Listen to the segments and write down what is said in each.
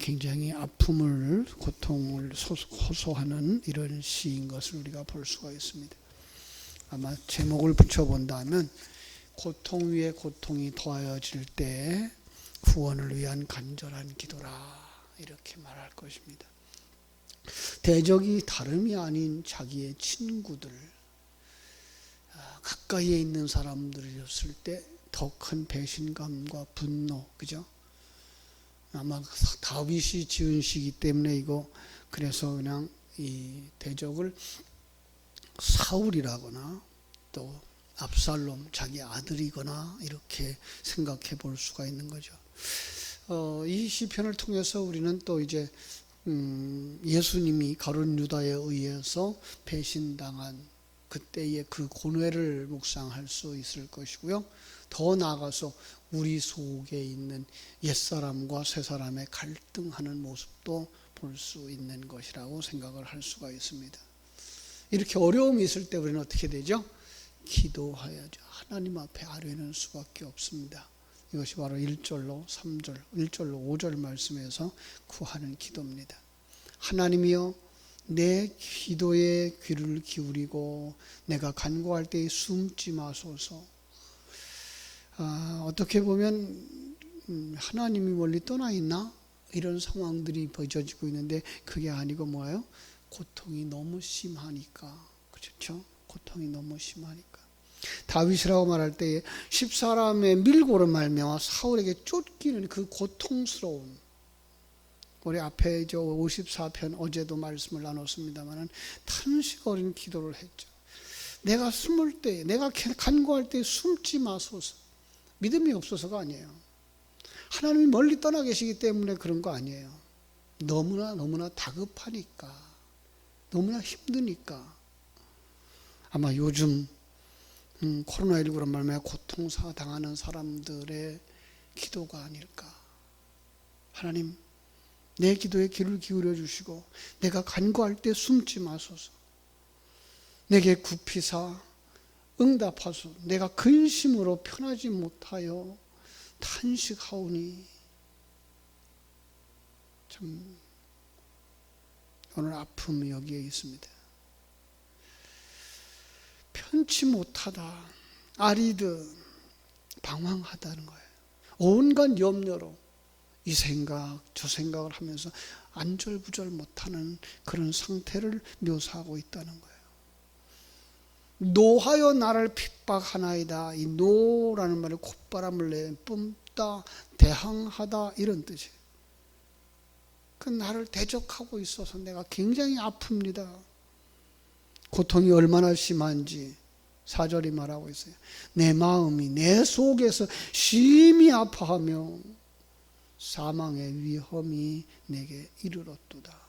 굉장히 아픔을, 고통을 호소하는 이런 시인 것을 우리가 볼 수가 있습니다. 아마 제목을 붙여본다면 고통 위에 고통이 더하여질 때 구원을 위한 간절한 기도라, 이렇게 말할 것입니다. 대적이 다름이 아닌 자기의 친구들, 가까이에 있는 사람들이었을 때 더 큰 배신감과 분노, 그죠? 아마 다윗이 지은 시기 때문에 이거, 그래서 그냥 이 대적을 사울이라거나 또 압살롬, 자기 아들이거나 이렇게 생각해 볼 수가 있는 거죠. 이 시편을 통해서 우리는 또 이제 예수님이 가룟 유다에 의해서 배신당한 그때의 그 고뇌를 묵상할 수 있을 것이고요. 더 나아가서 우리 속에 있는 옛사람과 새사람의 갈등하는 모습도 볼 수 있는 것이라고 생각을 할 수가 있습니다. 이렇게 어려움이 있을 때 우리는 어떻게 되죠? 기도해야죠. 하나님 앞에 아뢰는 수밖에 없습니다. 이것이 바로 1절로 3절, 1절로 5절 말씀에서 구하는 기도입니다. 하나님이여, 내 기도에 귀를 기울이고 내가 간구할 때에 숨지 마소서. 어떻게 보면 하나님이 멀리 떠나 있나? 이런 상황들이 벌어지고 있는데 그게 아니고 뭐예요? 고통이 너무 심하니까. 그렇죠? 고통이 너무 심하니까. 다윗이라고 말할 때에 10사람의 밀고로 말미암아 사울에게 쫓기는 그 고통스러운, 우리 앞에 저 54편 어제도 말씀을 나눴습니다만 탄식 어린 기도를 했죠. 내가 숨을 때, 내가 간구할 때 숨지 마소서. 믿음이 없어서가 아니에요. 하나님이 멀리 떠나 계시기 때문에 그런 거 아니에요. 너무나 다급하니까, 너무나 힘드니까. 아마 요즘 코로나19로 말미암아 고통사 당하는 사람들의 기도가 아닐까. 하나님, 내 기도에 귀를 기울여 주시고 내가 간구할 때 숨지 마소서. 내게 굽히사 응답하소서. 내가 근심으로 편하지 못하여 탄식하오니. 참 오늘 아픔이 여기에 있습니다. 편치 못하다, 아리드, 방황하다는 거예요. 온갖 염려로 이 생각 저 생각을 하면서 안절부절 못하는 그런 상태를 묘사하고 있다는 거예요. 노하여 나를 핍박하나이다. 이 노라는 말은 콧바람을 내 뿜다, 대항하다, 이런 뜻이에요. 그 나를 대적하고 있어서 내가 굉장히 아픕니다. 고통이 얼마나 심한지 4절이 말하고 있어요. 내 마음이 내 속에서 심히 아파하며 사망의 위험이 내게 이르렀도다.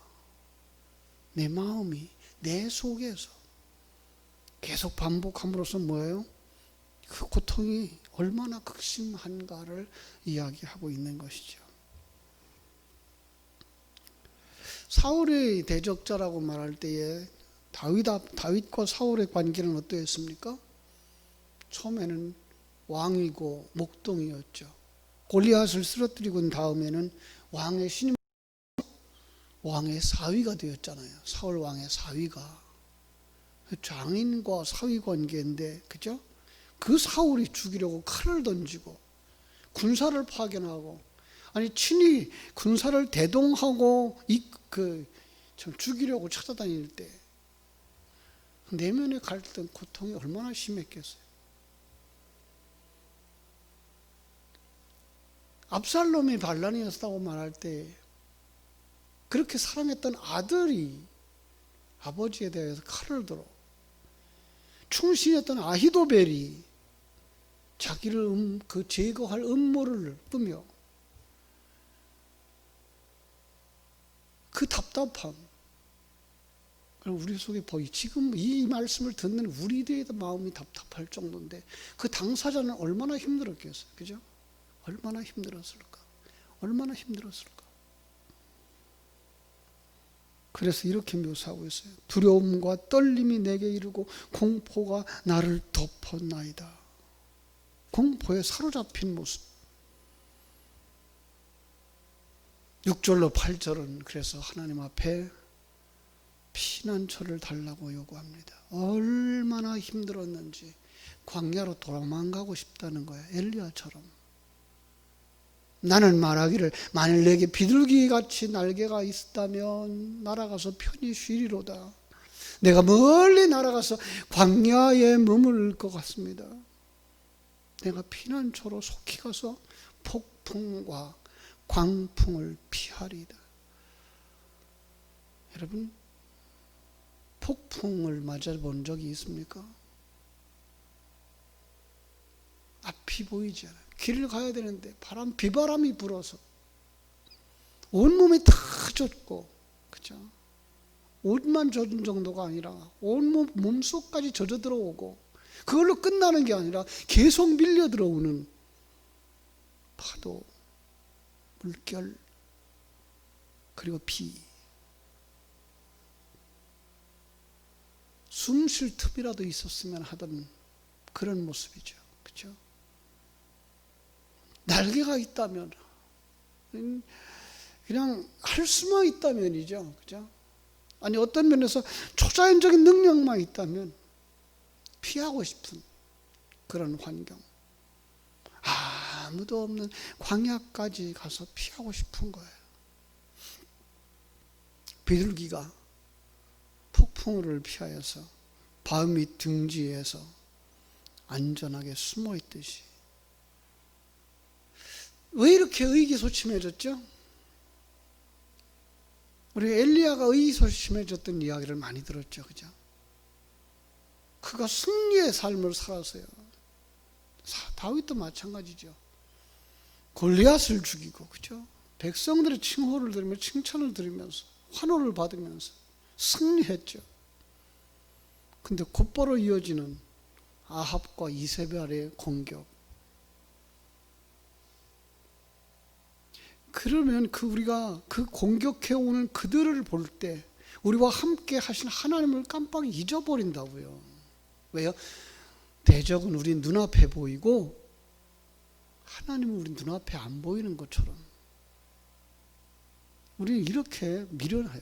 내 마음이 내 속에서 계속 반복함으로써 뭐예요? 그 고통이 얼마나 극심한가를 이야기하고 있는 것이죠. 사울의 대적자라고 말할 때에 다윗과 사울의 관계는 어떠했습니까? 처음에는 왕이고 목동이었죠. 골리앗을 쓰러뜨리고 난 다음에는 왕의 신임, 왕의 사위가 되었잖아요. 사울 왕의 사위가. 장인과 사위 관계인데, 그죠? 그 사울이 죽이려고 칼을 던지고 군사를 파견하고, 아니 친히 군사를 대동하고 죽이려고 찾아다닐 때 내면의 갈등, 고통이 얼마나 심했겠어요. 압살롬이 반란이었다고 말할 때 그렇게 사랑했던 아들이 아버지에 대해서 칼을 들어, 충신했던 아히도벨이 자기를 제거할 음모를 꾸며, 그 답답함, 우리 속에 보이. 지금 이 말씀을 듣는 우리들의 마음이 답답할 정도인데 그 당사자는 얼마나 힘들었겠어요. 그죠? 얼마나 힘들었을까? 얼마나 힘들었을까? 그래서 이렇게 묘사하고 있어요. 두려움과 떨림이 내게 이르고 공포가 나를 덮었나이다. 공포에 사로잡힌 모습. 6절로 8절은 그래서 하나님 앞에 피난처를 달라고 요구합니다. 얼마나 힘들었는지 광야로 도망가고 싶다는 거야. 엘리야처럼. 나는 말하기를 만일 내게 비둘기같이 날개가 있다면 날아가서 편히 쉬리로다. 내가 멀리 날아가서 광야에 머무를 것 같습니다. 내가 피난처로 속히 가서 폭풍과 광풍을 피하리이다. 여러분, 폭풍을 맞아본 적이 있습니까? 앞이 보이지 않아요. 길을 가야 되는데 비바람이 불어서 온몸이 다 젖고, 그죠? 옷만 젖은 정도가 아니라 온몸 몸속까지 젖어 들어오고, 그걸로 끝나는 게 아니라 계속 밀려 들어오는 파도, 물결, 그리고 비. 숨 쉴 틈이라도 있었으면 하던 그런 모습이죠. 그렇죠? 날개가 있다면, 그냥 할 수만 있다면이죠. 그죠? 아니, 어떤 면에서 초자연적인 능력만 있다면 피하고 싶은 그런 환경. 아무도 없는 광야까지 가서 피하고 싶은 거예요. 비둘기가 폭풍우를 피하여서 바위 밑 등지에서 안전하게 숨어 있듯이. 왜 이렇게 의기소침해졌죠? 우리 엘리야가 의기소침해졌던 이야기를 많이 들었죠. 그죠? 그가 승리의 삶을 살았어요. 다윗도 마찬가지죠. 골리앗을 죽이고, 그죠? 백성들의 칭호를 들으며 칭찬을 들으면서 환호를 받으면서 승리했죠. 근데 곧바로 이어지는 아합과 이세벨의 공격. 그러면 우리가 그 공격해오는 그들을 볼 때 우리와 함께 하신 하나님을 깜빡 잊어버린다고요. 왜요? 대적은 우리 눈앞에 보이고 하나님은 우리 눈앞에 안 보이는 것처럼 우리는 이렇게 미련해요.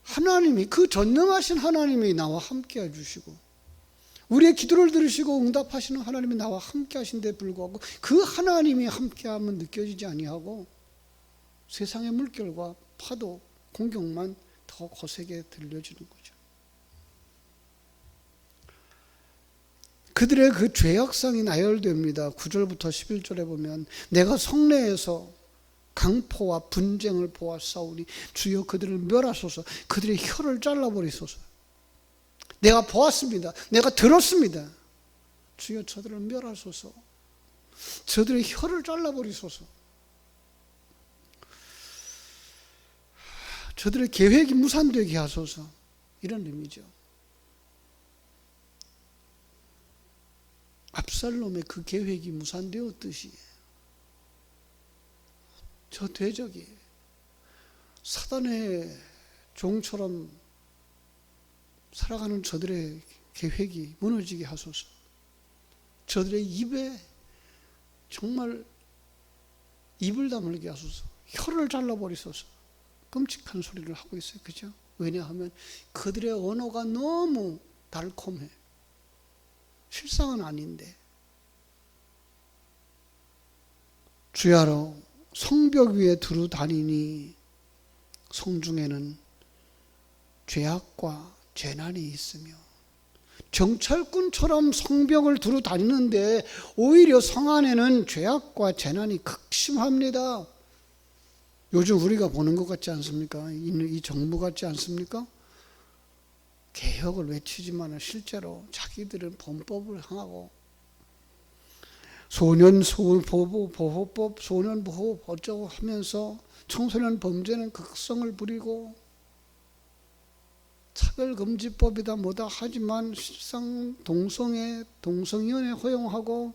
하나님이, 그 전능하신 하나님이 나와 함께 해주시고 우리의 기도를 들으시고 응답하시는 하나님이 나와 함께 하신데 불구하고 그 하나님이 함께하면 느껴지지 아니하고 세상의 물결과 파도, 공격만 더 거세게 들려지는 거죠. 그들의 그 죄악성이 나열됩니다. 9절부터 11절에 보면 내가 성내에서 강포와 분쟁을 보았사오니 주여 그들을 멸하소서. 그들의 혀를 잘라버리소서. 내가 보았습니다. 내가 들었습니다. 주여 저들을 멸하소서. 저들의 혀를 잘라버리소서. 저들의 계획이 무산되게 하소서. 이런 의미죠. 압살롬의 그 계획이 무산되었듯이 저 대적이 사단의 종처럼 살아가는 저들의 계획이 무너지게 하소서. 저들의 입에 정말 입을 다물게 하소서. 혀를 잘라버리소서. 끔찍한 소리를 하고 있어요. 그죠? 왜냐하면 그들의 언어가 너무 달콤해. 실상은 아닌데. 주야로 성벽 위에 두루 다니니 성중에는 죄악과 재난이 있으며. 경찰꾼처럼 성벽을 두루 다니는데 오히려 성 안에는 죄악과 재난이 극심합니다. 요즘 우리가 보는 것 같지 않습니까? 이 정부 같지 않습니까? 개혁을 외치지만 실제로 자기들은 범법을 행하고 소년보호법, 소년보호 어쩌고 하면서 청소년 범죄는 극성을 부리고 차별금지법이다 뭐다 하지만 실상 동성연애 허용하고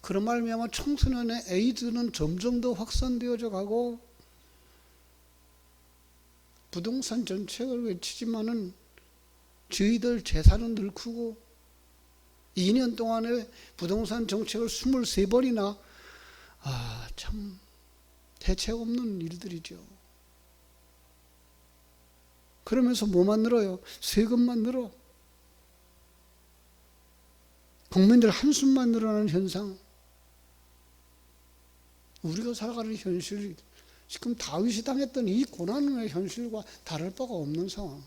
그런 말미암아 청소년의 에이즈는 점점 더 확산되어져 가고 부동산 정책을 외치지만은 저희들 재산은 늘 크고 2년 동안에 부동산 정책을 23번이나 참 대책 없는 일들이죠. 그러면서 뭐만 늘어요? 세금만 늘어. 국민들 한숨만 늘어나는 현상. 우리가 살아가는 현실이 지금 다윗이 당했던 이 고난의 현실과 다를 바가 없는 상황.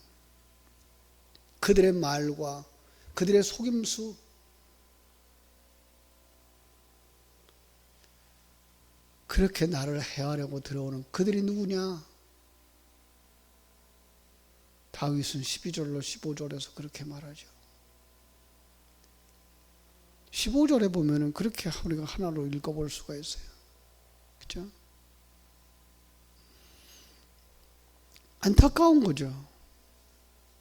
그들의 말과 그들의 속임수, 그렇게 나를 해하려고 들어오는 그들이 누구냐? 다윗은 12절로 15절에서 그렇게 말하죠. 15절에 보면은 그렇게 우리가 하나로 읽어볼 수가 있어요. 그죠? 안타까운 거죠.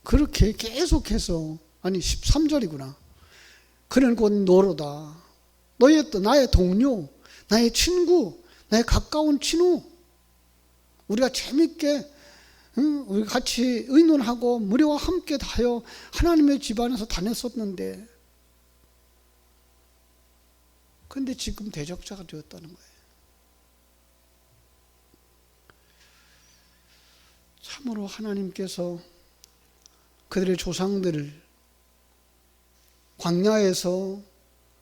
그렇게 계속해서, 아니 13절이구나. 그는 곧 너로다. 나의 동료, 나의 친구, 나의 가까운 친구. 우리가 재밌게 우리 같이 의논하고 무리와 함께 다여 하나님의 집안에서 다녔었는데, 그런데 지금 대적자가 되었다는 거예요. 참으로 하나님께서 그들의 조상들을 광야에서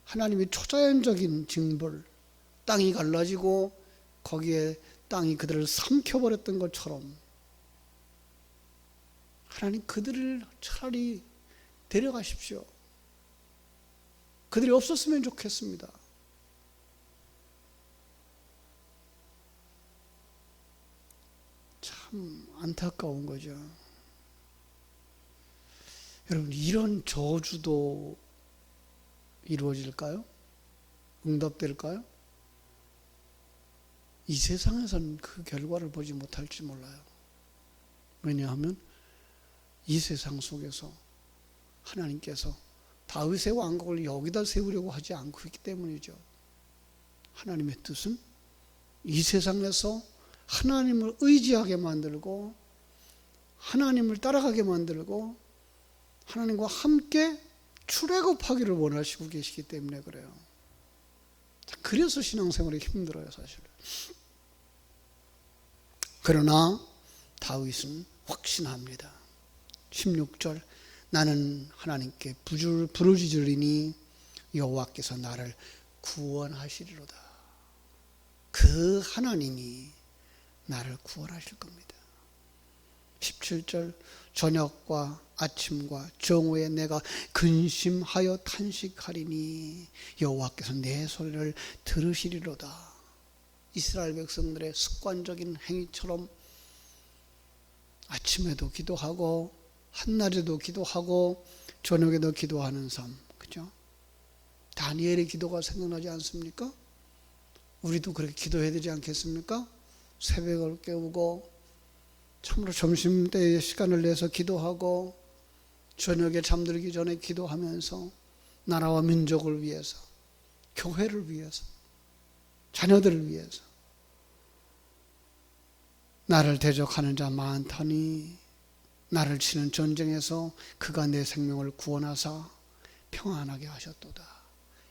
하나님이 초자연적인 징벌, 땅이 갈라지고 거기에 땅이 그들을 삼켜버렸던 것처럼 하나님 그들을 차라리 데려가십시오. 그들이 없었으면 좋겠습니다. 참 안타까운 거죠. 여러분, 이런 저주도 이루어질까요? 응답될까요? 이 세상에서는 그 결과를 보지 못할지 몰라요. 왜냐하면 이 세상 속에서 하나님께서 다윗의 왕국을 여기다 세우려고 하지 않고 있기 때문이죠. 하나님의 뜻은 이 세상에서 하나님을 의지하게 만들고 하나님을 따라가게 만들고 하나님과 함께 출애굽하기를 원하시고 계시기 때문에 그래요. 그래서 신앙생활이 힘들어요, 사실. 그러나 다윗은 확신합니다. 16절, 나는 하나님께 부르짖으리니 여호와께서 나를 구원하시리로다. 그 하나님이 나를 구원하실 겁니다. 17절, 저녁과 아침과 정오에 내가 근심하여 탄식하리니 여호와께서 내 소리를 들으시리로다. 이스라엘 백성들의 습관적인 행위처럼 아침에도 기도하고 한낮에도 기도하고 저녁에도 기도하는 삶, 그죠? 다니엘의 기도가 생각나지 않습니까? 우리도 그렇게 기도해야 되지 않겠습니까? 새벽을 깨우고 참으로 점심때에 시간을 내서 기도하고 저녁에 잠들기 전에 기도하면서 나라와 민족을 위해서, 교회를 위해서, 자녀들을 위해서, 나를 대적하는 자 많다니 나를 치는 전쟁에서 그가 내 생명을 구원하사 평안하게 하셨도다.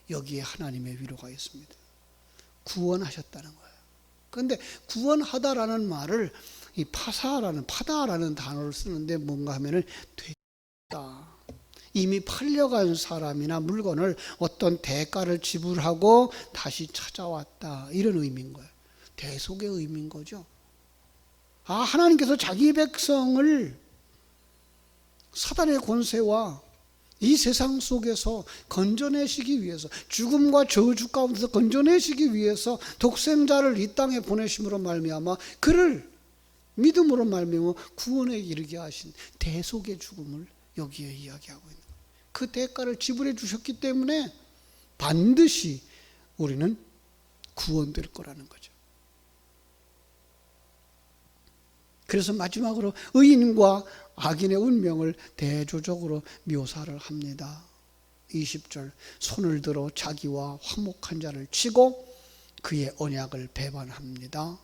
여기에 하나님의 위로가 있습니다. 구원하셨다는 거예요. 그런데 구원하다라는 말을 이 파다라는 단어를 쓰는데 뭔가 하면은 되다. 이미 팔려간 사람이나 물건을 어떤 대가를 지불하고 다시 찾아왔다. 이런 의미인 거예요. 대속의 의미인 거죠. 하나님께서 자기 백성을 사단의 권세와 이 세상 속에서 건져내시기 위해서, 죽음과 저주 가운데서 건져내시기 위해서 독생자를 이 땅에 보내심으로 말미암아 그를 믿음으로 말미암아 구원에 이르게 하신 대속의 죽음을 여기에 이야기하고 있는 거예요. 그 대가를 지불해 주셨기 때문에 반드시 우리는 구원될 거라는 거죠. 그래서 마지막으로 의인과 악인의 운명을 대조적으로 묘사를 합니다. 20절, 손을 들어 자기와 화목한 자를 치고 그의 언약을 배반합니다.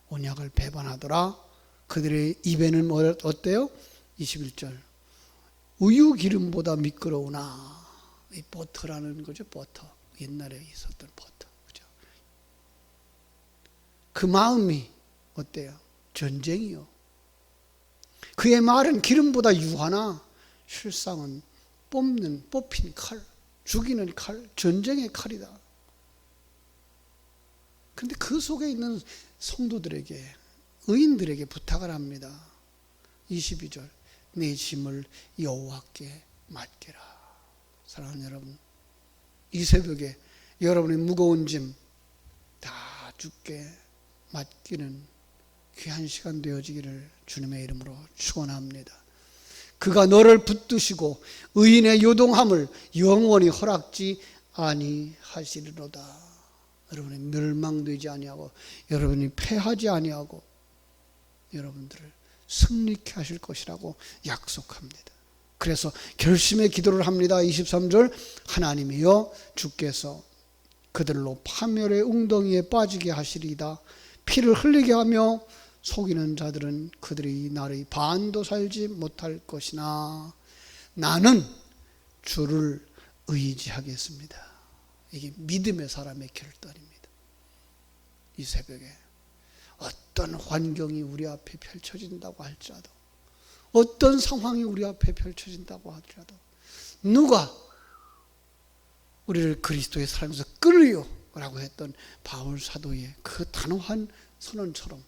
언약을 배반하더라. 그들의 입에는 어때요? 21절, 우유 기름보다 미끄러우나. 이 버터라는 거죠. 버터, 옛날에 있었던 버터, 그죠? 그 마음이 어때요? 전쟁이요. 그의 말은 기름보다 유하나 실상은 뽑힌 칼, 죽이는 칼, 전쟁의 칼이다. 그런데 그 속에 있는 성도들에게, 의인들에게 부탁을 합니다. 22절, 내 짐을 여호와께 맡기라. 사랑하는 여러분, 이 새벽에 여러분의 무거운 짐 다 주께 맡기는 귀한 시간 되어지기를 주님의 이름으로 축원합니다. 그가 너를 붙드시고 의인의 요동함을 영원히 허락지 아니하시리로다. 여러분이 멸망되지 아니하고 여러분이 패하지 아니하고 여러분들을 승리케 하실 것이라고 약속합니다. 그래서 결심의 기도를 합니다. 23절, 하나님이여 주께서 그들로 파멸의 웅덩이에 빠지게 하시리이다. 피를 흘리게 하며 속이는 자들은 그들이 나를 반도 살지 못할 것이나 나는 주를 의지하겠습니다. 이게 믿음의 사람의 결단입니다. 이 새벽에 어떤 환경이 우리 앞에 펼쳐진다고 할지라도, 어떤 상황이 우리 앞에 펼쳐진다고 하더라도, 누가 우리를 그리스도의 사랑에서 끊으요 라고 했던 바울 사도의 그 단호한 선언처럼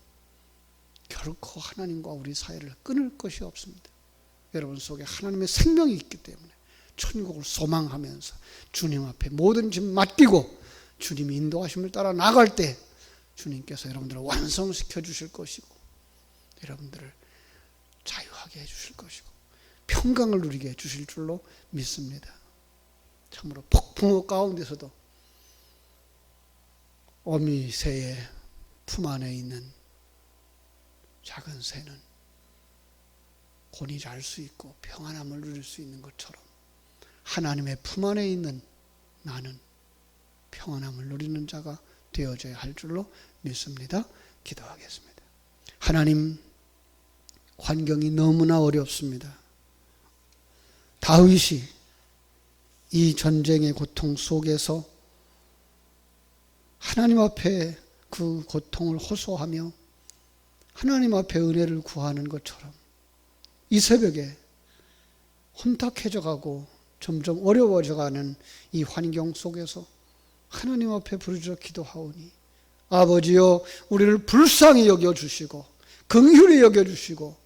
결코 하나님과 우리 사이를 끊을 것이 없습니다. 여러분 속에 하나님의 생명이 있기 때문에 천국을 소망하면서 주님 앞에 모든 짐 맡기고 주님이 인도하심을 따라 나갈 때 주님께서 여러분들을 완성시켜 주실 것이고 여러분들을 자유하게 해주실 것이고 평강을 누리게 해주실 줄로 믿습니다. 참으로 폭풍우 가운데서도 어미 새의 품 안에 있는 작은 새는 곤히 잘 수 있고 평안함을 누릴 수 있는 것처럼 하나님의 품 안에 있는 나는 평안함을 누리는 자가 되어져야 할 줄로 믿습니다. 기도하겠습니다. 하나님, 환경이 너무나 어렵습니다. 다윗이 이 전쟁의 고통 속에서 하나님 앞에 그 고통을 호소하며 하나님 앞에 은혜를 구하는 것처럼 이 새벽에 혼탁해져 가고 점점 어려워져 가는 이 환경 속에서 하나님 앞에 부르짖어 기도하오니 아버지여 우리를 불쌍히 여겨주시고 긍휼히 여겨주시고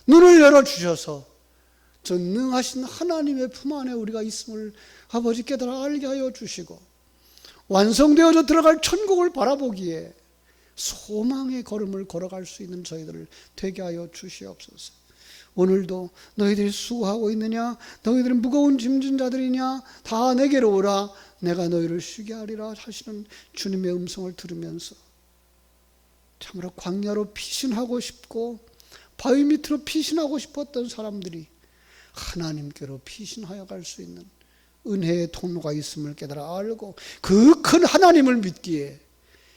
눈을 열어주셔서 전능하신 하나님의 품 안에 우리가 있음을 아버지 깨달아 알게 하여 주시고 완성되어져 들어갈 천국을 바라보기에 소망의 걸음을 걸어갈 수 있는 저희들을 되게 하여 주시옵소서. 오늘도 너희들이 수고하고 있느냐, 너희들은 무거운 짐진 자들이냐, 다 내게로 오라, 내가 너희를 쉬게 하리라 하시는 주님의 음성을 들으면서 참으로 광야로 피신하고 싶고 바위 밑으로 피신하고 싶었던 사람들이 하나님께로 피신하여 갈 수 있는 은혜의 통로가 있음을 깨달아 알고 그 큰 하나님을 믿기에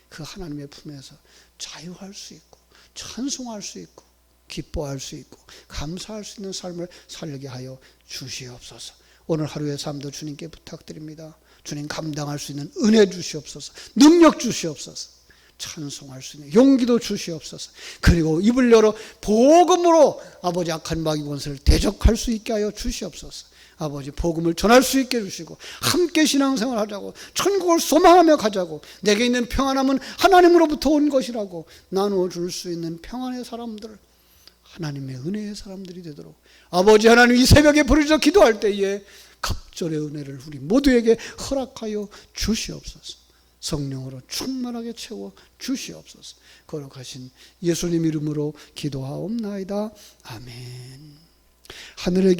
그 하나님의 품에서 자유할 수 있고 찬송할 수 있고 기뻐할 수 있고 감사할 수 있는 삶을 살게 하여 주시옵소서. 오늘 하루의 삶도 주님께 부탁드립니다. 주님 감당할 수 있는 은혜 주시옵소서. 능력 주시옵소서. 찬송할 수 있는 용기도 주시옵소서. 그리고 입을 열어 복음으로 아버지 악한 마귀 권세를 대적할 수 있게 하여 주시옵소서. 아버지 복음을 전할 수 있게 해주시고 함께 신앙생활 하자고 천국을 소망하며 가자고 내게 있는 평안함은 하나님으로부터 온 것이라고 나누어 줄 수 있는 평안의 사람들, 하나님의 은혜의 사람들이 되도록 아버지 하나님 이 새벽에 부르짖어 기도할 때에 갑절의 은혜를 우리 모두에게 허락하여 주시옵소서. 성령으로 충만하게 채워 주시옵소서. 거룩하신 예수님 이름으로 기도하옵나이다. 아멘. 하늘의